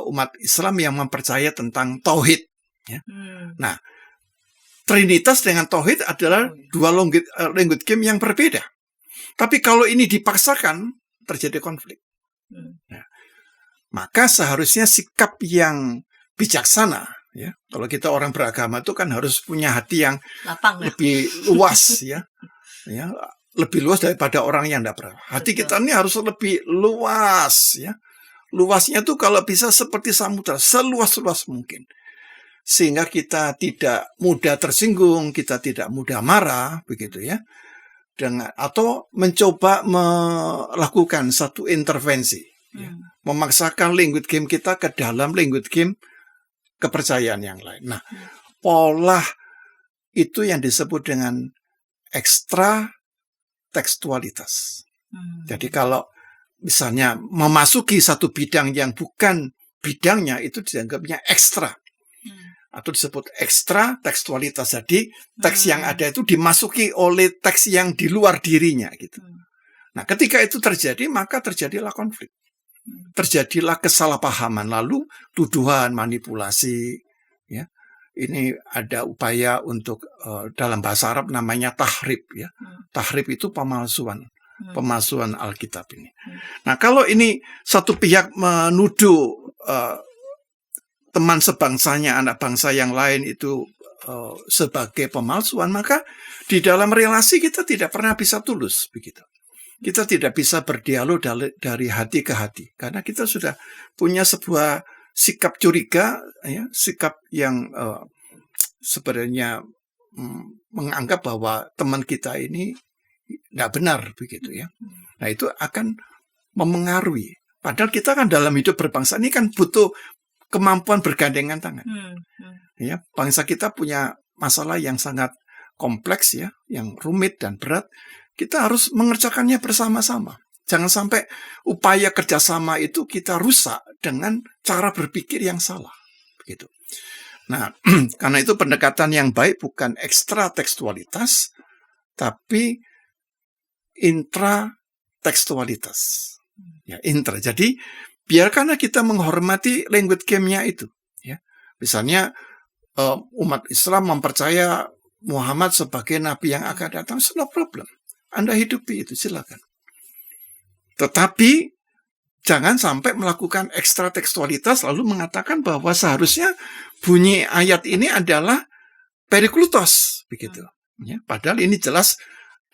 umat Islam yang mempercaya tentang Tauhid. Ya. Nah, Trinitas dengan Tauhid adalah dua language game yang berbeda. Tapi kalau ini dipaksakan, terjadi konflik. Nah, maka seharusnya sikap yang bijaksana, ya. Kalau kita orang beragama itu kan harus punya hati yang lapang, lebih luas, ya. Ya, lebih luas daripada orang yang tidak beragama. Hati kita ini harus lebih luas, ya. Luasnya tuh kalau bisa seperti samudra, seluas-luas mungkin. Sehingga kita tidak mudah tersinggung, kita tidak mudah marah, begitu ya. Atau mencoba melakukan satu intervensi, ya. Memaksakan language game kita ke dalam language game kepercayaan yang lain. Nah, pola itu yang disebut dengan ekstra tekstualitas. Jadi kalau misalnya memasuki satu bidang yang bukan bidangnya, itu dianggapnya ekstra. Atau disebut ekstra tekstualitas. Jadi teks yang ada itu dimasuki oleh teks yang di luar dirinya gitu. Nah, ketika itu terjadi, maka terjadilah konflik. Terjadilah kesalahpahaman, lalu tuduhan, manipulasi, ya. Ini ada upaya untuk dalam bahasa Arab namanya tahrib, ya. Tahrib itu pemalsuan Alkitab ini. Nah, kalau ini satu pihak menuduh teman sebangsanya, anak bangsa yang lain itu sebagai pemalsuan, maka di dalam relasi kita tidak pernah bisa tulus begitu. Kita tidak bisa berdialog dari hati ke hati karena kita sudah punya sebuah sikap curiga, ya, sikap yang sebenarnya menganggap bahwa teman kita ini nggak benar begitu ya. Nah itu akan memengaruhi. Padahal kita kan dalam hidup berbangsa ini kan butuh kemampuan bergandengan tangan. Ya, bangsa kita punya masalah yang sangat kompleks ya, yang rumit dan berat. Kita harus mengerjakannya bersama-sama. Jangan sampai upaya kerjasama itu kita rusak dengan cara berpikir yang salah. Begitu. Nah, karena itu pendekatan yang baik bukan ekstra tekstualitas, tapi intratekstualitas. Ya, intra. Jadi, biarkanlah kita menghormati language game-nya itu. Ya. Misalnya, umat Islam mempercaya Muhammad sebagai nabi yang akan datang, no problem. Anda hidupi itu, silakan. Tetapi jangan sampai melakukan ekstra tekstualitas lalu mengatakan bahwa seharusnya bunyi ayat ini adalah periklutos, begitu. Ya, padahal ini jelas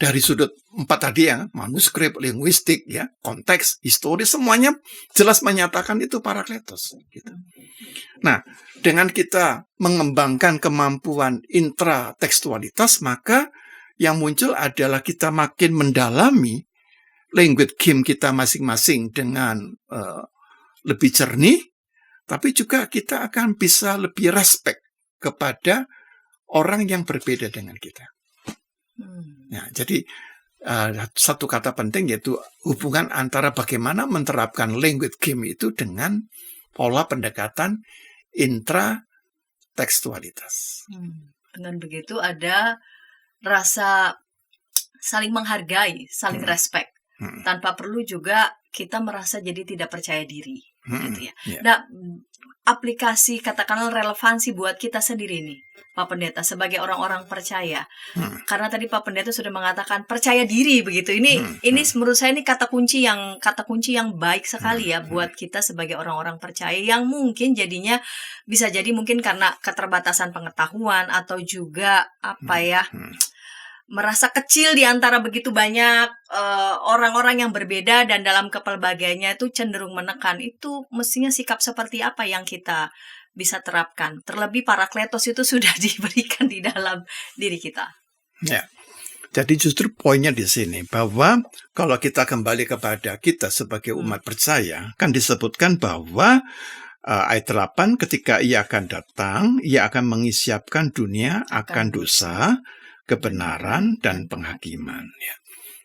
dari sudut 4 tadi ya, manuskrip, linguistik, ya, konteks, historis, semuanya jelas menyatakan itu parakletos. Gitu. Nah, dengan kita mengembangkan kemampuan intratekstualitas, maka yang muncul adalah kita makin mendalami language game kita masing-masing dengan lebih jernih, tapi juga kita akan bisa lebih respect kepada orang yang berbeda dengan kita. Nah, jadi satu kata penting yaitu hubungan antara bagaimana menerapkan language game itu dengan pola pendekatan intratekstualitas. Dengan begitu ada rasa saling menghargai, saling respect, tanpa perlu juga kita merasa jadi tidak percaya diri, gitu ya. Yeah. Nah, aplikasi katakanlah relevansi buat kita sendiri nih, Pak Pendeta, sebagai orang-orang percaya. Karena tadi Pak Pendeta sudah mengatakan percaya diri begitu. Ini menurut saya ini kata kunci yang baik sekali ya buat kita sebagai orang-orang percaya yang mungkin jadinya bisa jadi mungkin karena keterbatasan pengetahuan atau juga merasa kecil di antara begitu banyak orang-orang yang berbeda dan dalam kepelbagaiannya itu cenderung menekan. Itu mestinya sikap seperti apa yang kita bisa terapkan? Terlebih parakletos itu sudah diberikan di dalam diri kita. Ya, jadi justru poinnya di sini bahwa kalau kita kembali kepada kita sebagai umat percaya, kan disebutkan bahwa ayat 8 ketika ia akan datang, ia akan mengisyapkan dunia akan dosa, kebenaran dan penghakiman. Ya.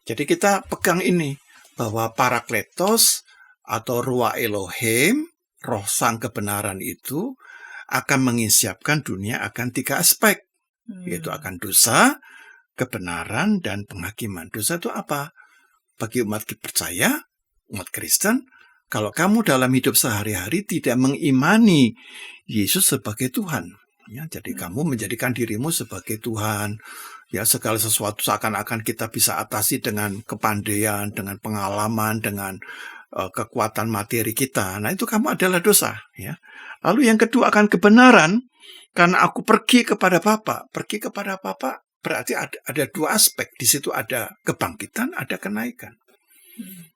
Jadi kita pegang ini bahwa parakletos atau Ruach Elohim, roh sang kebenaran itu akan mengisyapkan dunia akan 3 aspek, yaitu akan dosa, kebenaran dan penghakiman. Dosa itu apa? Bagi umat percaya, umat Kristen, kalau kamu dalam hidup sehari-hari tidak mengimani Yesus sebagai Tuhan, ya, jadi kamu menjadikan dirimu sebagai Tuhan. Ya, segala sesuatu seakan-akan kita bisa atasi dengan kepandaian, dengan pengalaman, dengan kekuatan materi kita. Nah, itu kamu adalah dosa. Ya. Lalu yang kedua akan kebenaran, karena aku pergi kepada Bapa. Pergi kepada Bapa berarti ada 2 aspek. Di situ ada kebangkitan, ada kenaikan.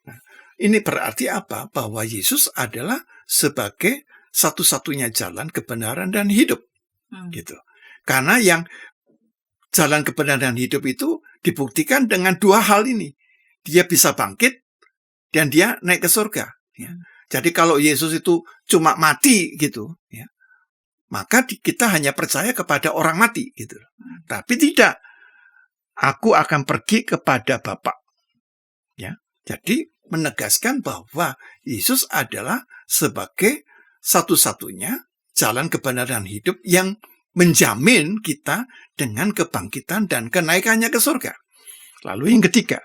Nah, ini berarti apa? Bahwa Yesus adalah sebagai satu-satunya jalan kebenaran dan hidup. Gitu. Karena yang jalan kebenaran dan hidup itu dibuktikan dengan 2 hal ini. Dia bisa bangkit dan dia naik ke surga. Ya. Jadi kalau Yesus itu cuma mati gitu, ya, maka kita hanya percaya kepada orang mati gitu. Tapi tidak. Aku akan pergi kepada Bapa. Ya. Jadi menegaskan bahwa Yesus adalah sebagai satu-satunya jalan kebenaran hidup yang menjamin kita dengan kebangkitan dan kenaikannya ke surga. Lalu yang ketiga,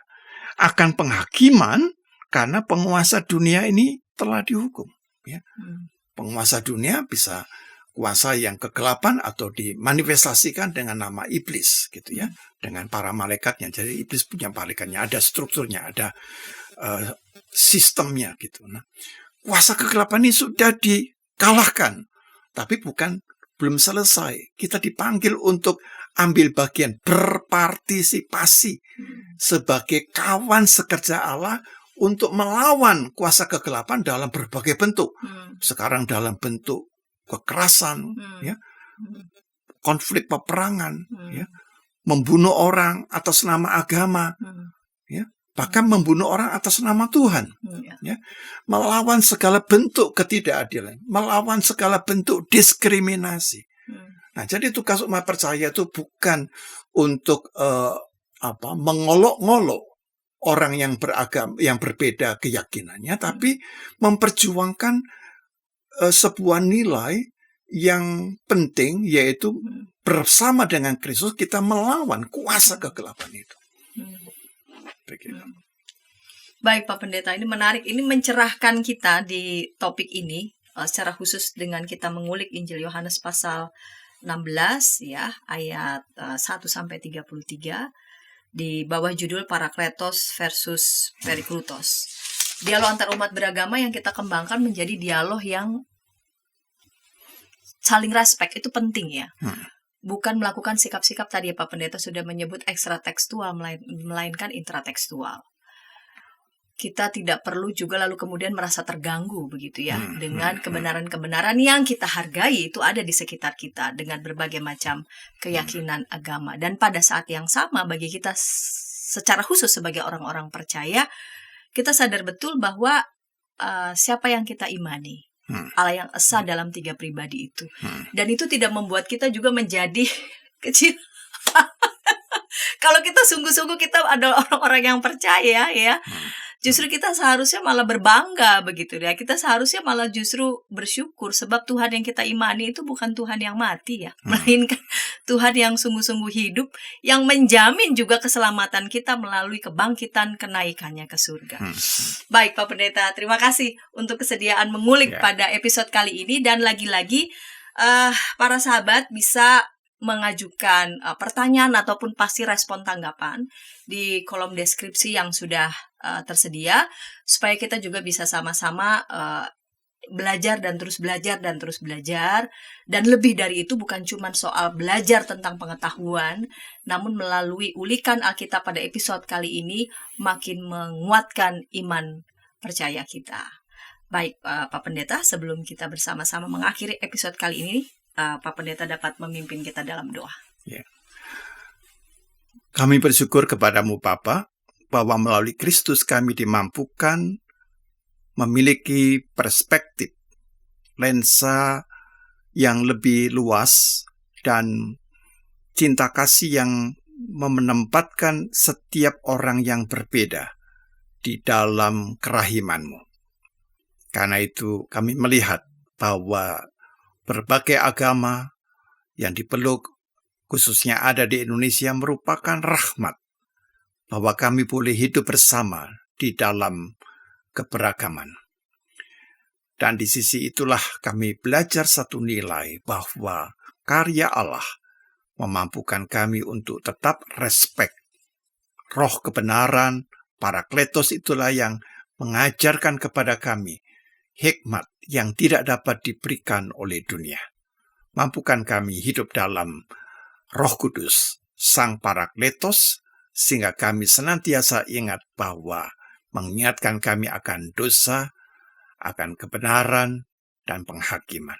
akan penghakiman karena penguasa dunia ini telah dihukum. Ya. Penguasa dunia bisa kuasa yang kegelapan atau dimanifestasikan dengan nama iblis, gitu ya, dengan para malaikatnya. Jadi iblis punya malaikatnya, ada strukturnya, ada sistemnya, gitu. Nah, kuasa kegelapan ini sudah dikalahkan Tapi belum selesai. Kita dipanggil untuk ambil bagian, berpartisipasi sebagai kawan sekerja Allah untuk melawan kuasa kegelapan dalam berbagai bentuk. Sekarang dalam bentuk kekerasan, ya, konflik peperangan, ya, membunuh orang atas nama agama, ya, bahkan membunuh orang atas nama Tuhan, ya, melawan segala bentuk ketidakadilan, melawan segala bentuk diskriminasi. Nah, jadi tugas umat percaya itu bukan untuk mengolok-ngolok orang yang beragama, yang berbeda keyakinannya, tapi memperjuangkan sebuah nilai yang penting, yaitu bersama dengan Kristus kita melawan kuasa kegelapan itu. Begitu. Baik Pak Pendeta, ini menarik, ini mencerahkan kita di topik ini secara khusus dengan kita mengulik Injil Yohanes pasal 16 ya, ayat 1 sampai 33 di bawah judul Parakletos versus Periklutos. Dialog antar umat beragama yang kita kembangkan menjadi dialog yang saling respect, itu penting ya. Bukan melakukan sikap-sikap tadi ya Pak Pendeta sudah menyebut ekstra tekstual, melainkan intratekstual. Kita tidak perlu juga lalu kemudian merasa terganggu begitu ya dengan kebenaran-kebenaran yang kita hargai itu ada di sekitar kita dengan berbagai macam keyakinan agama. Dan pada saat yang sama bagi kita secara khusus sebagai orang-orang percaya, kita sadar betul bahwa siapa yang kita imani, Allah yang esa dalam 3 pribadi itu. Dan itu tidak membuat kita juga menjadi kecil. Kalau kita sungguh-sungguh kita adalah orang-orang yang percaya ya, justru kita seharusnya malah berbangga begitu ya. Kita seharusnya malah justru bersyukur sebab Tuhan yang kita imani itu bukan Tuhan yang mati ya, melainkan Tuhan yang sungguh-sungguh hidup, yang menjamin juga keselamatan kita melalui kebangkitan kenaikannya ke surga. Baik Pak Pendeta, terima kasih untuk kesediaan mengulik pada episode kali ini, dan lagi-lagi para sahabat bisa mengajukan pertanyaan ataupun pasti respon tanggapan di kolom deskripsi yang sudah tersedia, supaya kita juga bisa sama-sama belajar dan terus belajar dan terus belajar. Dan lebih dari itu bukan cuma soal belajar tentang pengetahuan, namun melalui ulikan Alkitab pada episode kali ini makin menguatkan iman percaya kita. Baik Pak Pendeta, sebelum kita bersama-sama mengakhiri episode kali ini, Pak Pendeta dapat memimpin kita dalam doa. Ya. Kami bersyukur kepadamu Bapa, bahwa melalui Kristus kami dimampukan memiliki perspektif, lensa yang lebih luas, dan cinta kasih yang menempatkan setiap orang yang berbeda di dalam kerahiman-Mu. Karena itu kami melihat bahwa berbagai agama yang dipeluk, khususnya ada di Indonesia, merupakan rahmat, bahwa kami boleh hidup bersama di dalam keberagaman. Dan di sisi itulah kami belajar satu nilai, bahwa karya Allah memampukan kami untuk tetap respect. Roh kebenaran, Parakletos itulah yang mengajarkan kepada kami hikmat yang tidak dapat diberikan oleh dunia. Mampukan kami hidup dalam Roh Kudus, Sang Parakletos, sehingga kami senantiasa ingat bahwa mengingatkan kami akan dosa, akan kebenaran, dan penghakiman.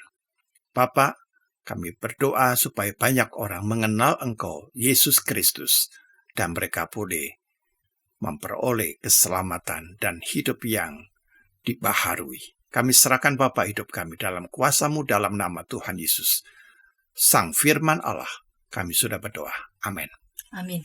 Bapa, kami berdoa supaya banyak orang mengenal Engkau, Yesus Kristus, dan mereka boleh memperoleh keselamatan dan hidup yang dibaharui. Kami serahkan Bapa hidup kami dalam kuasa-Mu, dalam nama Tuhan Yesus, Sang Firman Allah. Kami sudah berdoa. Amin. Amin.